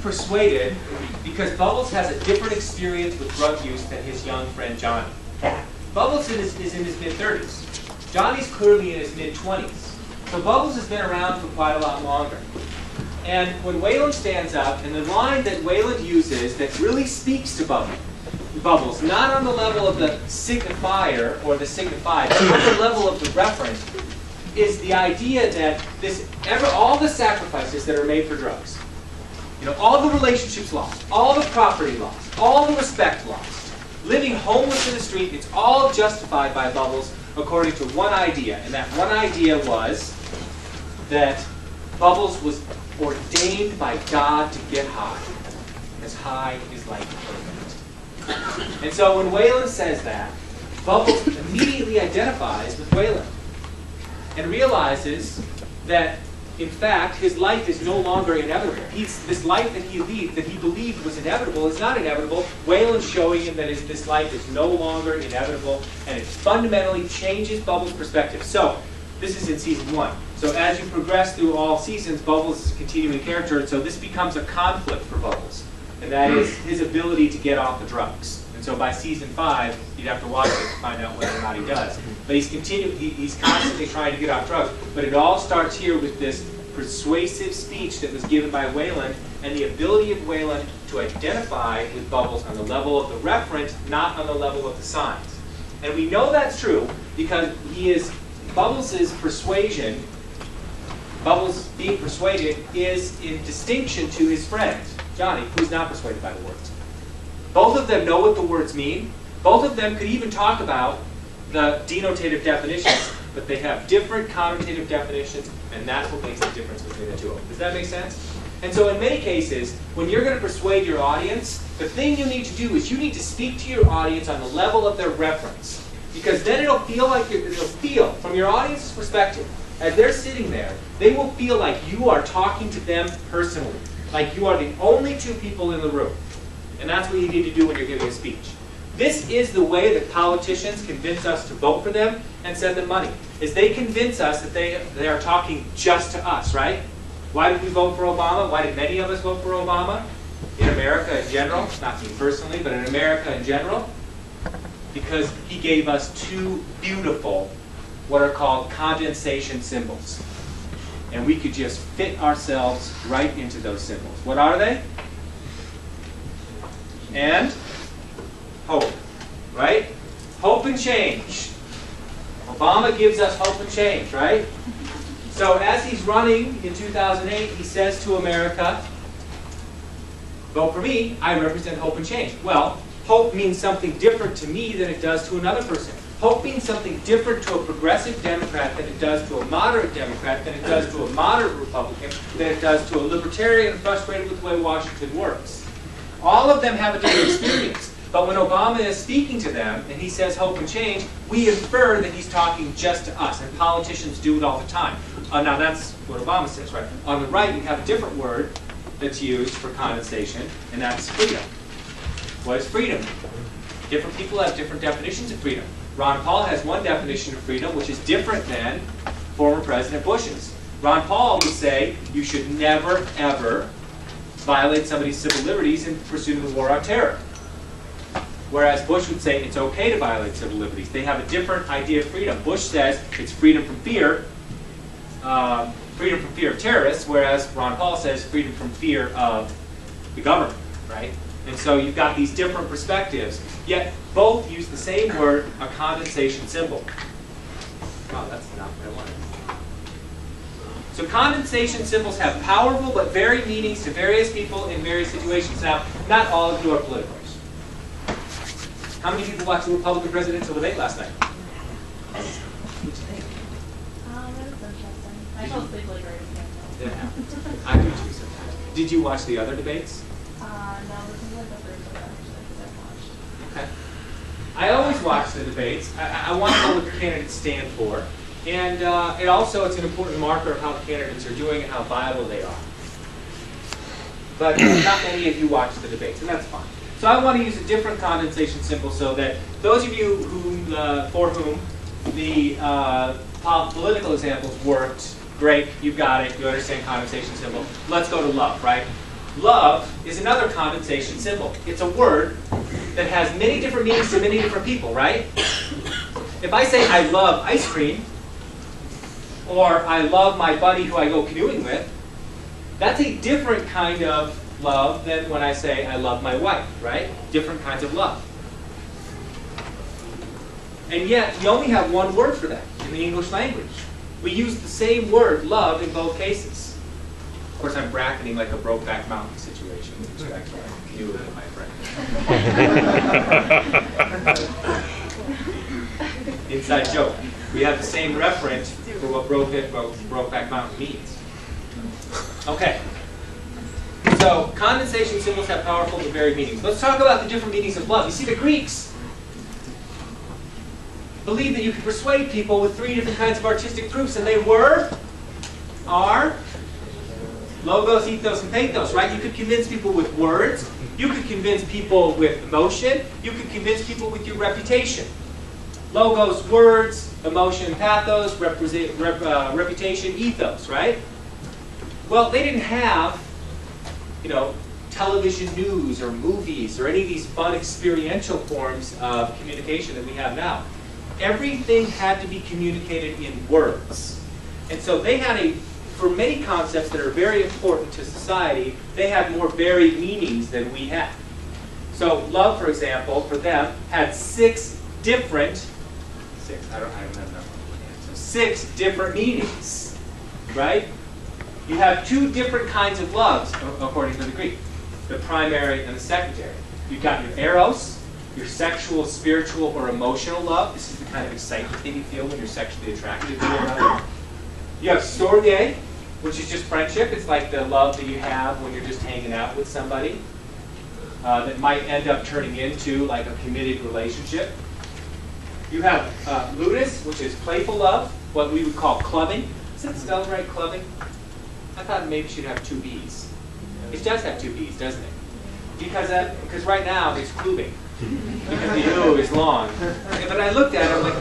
persuaded because Bubbles has a different experience with drug use than his young friend Johnny. Bubbles is in his mid-30s. Johnny's clearly in his mid-20s. So Bubbles has been around for quite a lot longer. And when Wayland stands up, and the line that Wayland uses that really speaks to Bubbles, not on the level of the signifier or the signified, but on the level of the referent, is the idea that all the sacrifices that are made for drugs, all the relationships lost, all the property lost, all the respect lost, living homeless in the street, it's all justified by Bubbles according to one idea. And that one idea was that Bubbles was ordained by God to get high, as high is like perfect. And so when Wayland says that, Bubbles immediately identifies with Wayland and realizes that, in fact, his life is no longer inevitable. This life that he believed was inevitable is not inevitable. Wayland's showing him that this life is no longer inevitable, and it fundamentally changes Bubbles' perspective. So, this is in season 1. So as you progress through all seasons, Bubbles is a continuing character, and so this becomes a conflict for Bubbles, and that is his ability to get off the drugs. And so by season 5, you'd have to watch it to find out whether or not he does. But he's constantly trying to get off drugs. But it all starts here with this persuasive speech that was given by Wayland, and the ability of Wayland to identify with Bubbles on the level of the referent, not on the level of the signs. And we know that's true because Bubbles' persuasion, Bubbles being persuaded, is in distinction to his friend, Johnny, who's not persuaded by the words. Both of them know what the words mean. Both of them could even talk about the denotative definitions, but they have different connotative definitions, and that's what makes the difference between the two of them. Does that make sense? And so in many cases, when you're going to persuade your audience, the thing you need to do is you need to speak to your audience on the level of their reference. Because then it'll feel, from your audience's perspective, as they're sitting there, they will feel like you are talking to them personally. Like you are the only two people in the room. And that's what you need to do when you're giving a speech. This is the way that politicians convince us to vote for them and send them money. Is they convince us that they are talking just to us, right? Why did we vote for Obama? Why did many of us vote for Obama? In America in general, not me personally, but in America in general. Because he gave us two beautiful, what are called condensation symbols. And we could just fit ourselves right into those symbols. What are they? And hope, right? Hope and change. Obama gives us hope and change, right? So as he's running in 2008, he says to America, vote for me, I represent hope and change. Well, hope means something different to me than it does to another person. Hope means something different to a progressive Democrat than it does to a moderate Democrat, than it does to a moderate Republican, than it does to a libertarian frustrated with the way Washington works. All of them have a different experience. But when Obama is speaking to them and he says hope and change, we infer that he's talking just to us. And politicians do it all the time. Now that's what Obama says, right? On the right, we have a different word that's used for condensation, and that's freedom. What is freedom? Different people have different definitions of freedom. Ron Paul has one definition of freedom, which is different than former President Bush's. Ron Paul would say you should never, ever violate somebody's civil liberties in pursuit of the war on terror. Whereas Bush would say it's okay to violate civil liberties. They have a different idea of freedom. Bush says it's freedom from fear of terrorists, whereas Ron Paul says freedom from fear of the government, right? And so you've got these different perspectives, yet both use the same word, a condensation symbol. Wow, that's not what I wanted. So condensation symbols have powerful but varied meanings to various people in various situations. Now, not all of you are politicals. How many people watched the Republican presidential debate last night? It was interesting. I fell asleep like right at the end. Yeah, I do too sometimes. Did you watch the other debates? No, this is like the first one actually that I've watched. Okay. I always watch the debates. I want to know what the candidates stand for. And it's an important marker of how the candidates are doing and how viable they are. But not many of you watch the debates, and that's fine. So I want to use a different condensation symbol so that those of you for whom the political examples worked, great, you've got it, you understand condensation symbol. Let's go to love, right? Love is another condensation symbol. It's a word that has many different meanings to many different people, right? If I say I love ice cream, or I love my buddy who I go canoeing with, that's a different kind of love than when I say I love my wife, right? Different kinds of love. And yet, we only have one word for that in the English language. We use the same word, love, in both cases. Of course, I'm bracketing like a Brokeback Mountain situation with respect to canoeing with my friend. Inside joke. We have the same reference for what Brokeback Mountain means. Okay. So, condensation symbols have powerful and varied meanings. Let's talk about the different meanings of love. You see, the Greeks believed that you could persuade people with 3 different kinds of artistic proofs, and they were, are, logos, ethos, and pathos, right? You could convince people with words. You could convince people with emotion. You could convince people with your reputation. Logos, words, emotion, pathos, reputation, ethos, right? Well, they didn't have, television news or movies or any of these fun experiential forms of communication that we have now. Everything had to be communicated in words. And so they had for many concepts that are very important to society, they had more varied meanings than we have. So love, for example, for them, had 6 different meanings, right? You have 2 different kinds of loves, according to the Greek, the primary and the secondary. You've got your eros, your sexual, spiritual, or emotional love. This is the kind of excitement that you feel when you're sexually attracted to another. You have storge, which is just friendship. It's like the love that you have when you're just hanging out with somebody that might end up turning into like a committed relationship. You have ludus, which is playful love, what we would call clubbing. Is that spelled right, clubbing? I thought maybe it should have 2 B's. It does have 2 B's, doesn't it? Because right now it's clubbing. Because the U is long. But I looked at it, I'm like,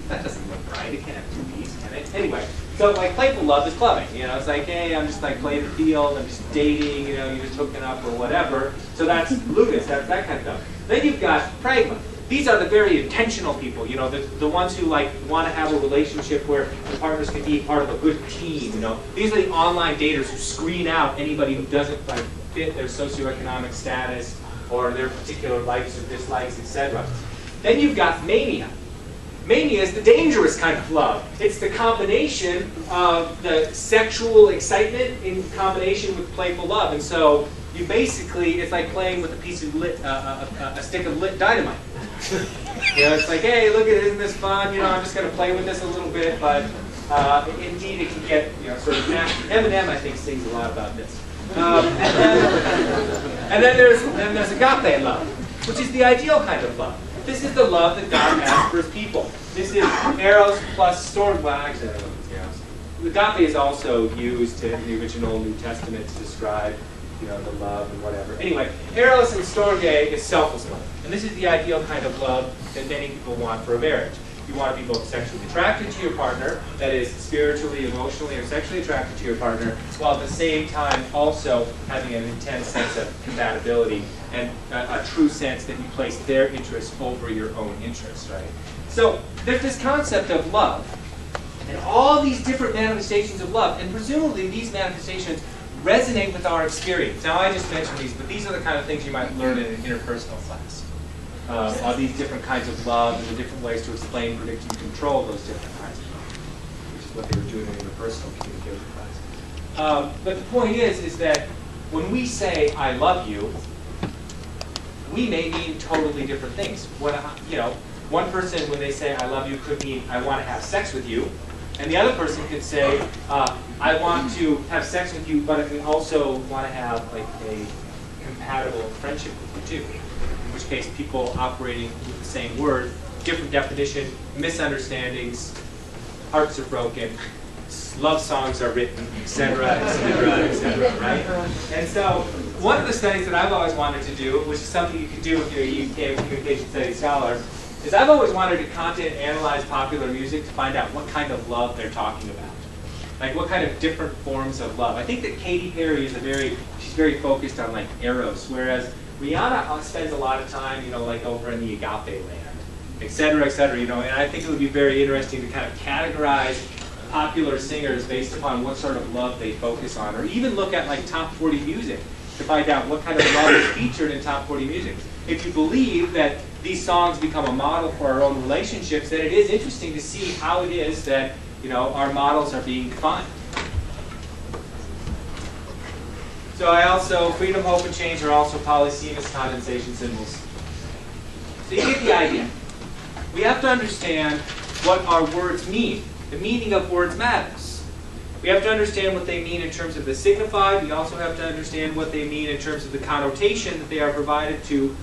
that doesn't look right. It can't have 2 B's, can it? Anyway, so like playful love is clubbing. It's like, hey, I'm just like playing the field, I'm just dating, you're just hooking up or whatever. So that's ludus, that's that kind of stuff. Then you've got pragma. These are the very intentional people, the ones who like want to have a relationship where the partners can be part of a good team. These are the online daters who screen out anybody who doesn't like fit their socioeconomic status or their particular likes or dislikes, etc. Then you've got mania. Mania is the dangerous kind of love. It's the combination of the sexual excitement in combination with playful love, and so you basically, it's like playing with a piece of a stick of lit dynamite. It's like, hey, look at it, isn't this fun? I'm just going to play with this a little bit, but indeed it can get sort of nasty. Eminem, I think, sings a lot about this. And then there's agape love, which is the ideal kind of love. This is the love that God has for His people. This is eros plus storge. Well, actually, I don't know if it's eros. Agape is also used in the original New Testament to describe the love and whatever. Anyway, eros and storge is selfless love. And this is the ideal kind of love that many people want for a marriage. You want to be both sexually attracted to your partner, that is spiritually, emotionally, or sexually attracted to your partner, while at the same time also having an intense sense of compatibility and a true sense that you place their interests over your own interests, right? So there's this concept of love, and all these different manifestations of love, and presumably these manifestations resonate with our experience. Now, I just mentioned these, but these are the kind of things you might learn in an interpersonal class. All these different kinds of love and the different ways to explain, predict, and control those different kinds of love, which is what they were doing in interpersonal communication class. But the point is that when we say, I love you, we may mean totally different things. One person, when they say, I love you, could mean, I want to have sex with you. And the other person could say, I want to have sex with you, but I also want to have like a compatible friendship with you too. In which case, people operating with the same word, different definition, misunderstandings, hearts are broken, love songs are written, etc., etc., etc., right? And so, one of the studies that I've always wanted to do, which is something you can do if you're a UK Communication Studies scholar, is I've always wanted to content analyze popular music to find out what kind of love they're talking about. Like what kind of different forms of love. I think that Katy Perry is she's she's very focused on like eros, whereas Rihanna spends a lot of time, you know, like over in the agape land, et cetera, you know. And I think it would be very interesting to kind of categorize popular singers based upon what sort of love they focus on, or even look at like top 40 music to find out what kind of love is featured in top 40 music. If you believe that these songs become a model for our own relationships, then it is interesting to see how it is that, you know, our models are being defined. So I also, freedom, hope, and change are also polysemous condensation symbols. So you get the idea. We have to understand what our words mean. The meaning of words matters. We have to understand what they mean in terms of the signified. We also have to understand what they mean in terms of the connotation that they are provided to,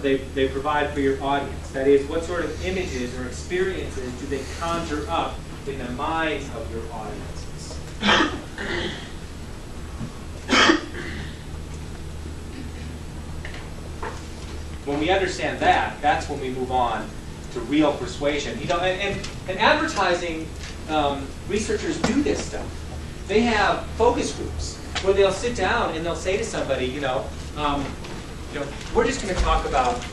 they provide for your audience. That is, what sort of images or experiences do they conjure up in the minds of your audiences? When we understand that, that's when we move on to real persuasion. You know, and advertising researchers do this stuff. They have focus groups where they'll sit down and they'll say to somebody, we're just going to talk about